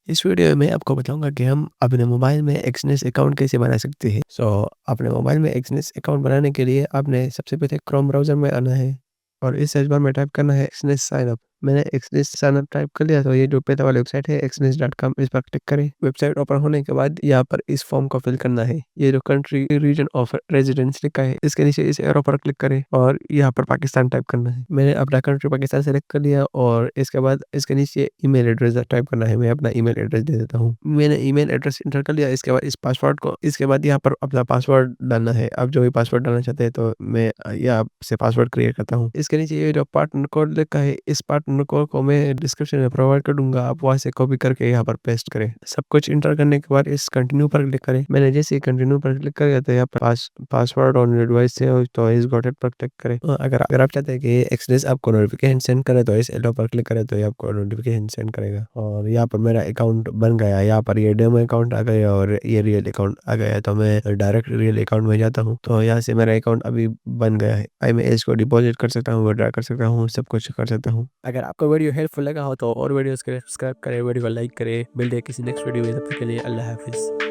इस वीडियो में आपको बताऊंगा कि हम अपने मोबाइल में एक्सनेस अकाउंट कैसे बना सकते हैं। अपने मोबाइल में एक्सनेस अकाउंट बनाने के लिए आपने सबसे पहले क्रोम ब्राउज़र में आना है और इस सर्च बार में टाइप करना है एक्सनेस साइन अप। मैंने एक्सनेस साइन अप टाइप कर लिया, तो ये जो पहले वाली वेबसाइट है exnes.com, इस पर क्लिक करें। वेबसाइट ओपन होने के बाद यहाँ पर इस फॉर्म को फिल करना है। ये जो कंट्री रीजन ऑफ रेजिडेंस लिखा है, इसके नीचे इस एरो पर क्लिक करें और यहाँ पर पाकिस्तान टाइप करना है। मैंने अपना कंट्री पाकिस्तान सेलेक्ट कर लिया और इसके बाद इसके नीचे ईमेल एड्रेस टाइप करना है। मैं अपना ईमेल एड्रेस दे देता हूँ। मैंने ईमेल एड्रेस इंटर कर लिया। इसके बाद इस पासवर्ड को, इसके बाद यहाँ पर अपना पासवर्ड डालना है। आप जो भी पासवर्ड डालना चाहते हैं, तो मैं यहाँ से पासवर्ड क्रिएट करता हूँ। इसके नीचे ये जो पार्टनर कोड लिखा है, इस पार्टनर कोड को मैं डिस्क्रिप्शन में प्रोवाइड कर दूंगा। आप वहां से कॉपी करके यहाँ पर पेस्ट करें। सब कुछ इंटर करने के बाद इस कंटिन्यू पर क्लिक करें। मैंने जैसे ही कंटिन्यू पर क्लिक कर दिया, तो यहाँ पर पासवर्ड ऑन योर डिवाइस से तो इस गॉट इट पर क्लिक करें। अगर आप चाहते हैं कि एक्सनेस आपको नोटिफिकेशन सेंड करे, तो इस एलो पर क्लिक करें, तो ये आपको नोटिफिकेशन सेंड करेगा। और यहाँ पर मेरा अकाउंट बन गया। यहाँ पर ये डेमो अकाउंट आ गया और ये रियल अकाउंट आ गया। तो मैं डायरेक्ट रियल अकाउंट में जाता हूँ। तो यहाँ से मेरा अकाउंट अभी बन गया है। मैं इसको डिपॉजिट कर सकता हूँ, विड्रॉ कर सकता हूँ, सब कुछ कर सकता हूँ। अगर आपको वीडियो हेल्पफुल लगा हो तो और वीडियोस के लिए सब्सक्राइब करें, वीडियो को लाइक करें। मिलते हैं किसी नेक्स्ट वीडियो में, तब तक के लिए अल्लाह हाफिज़।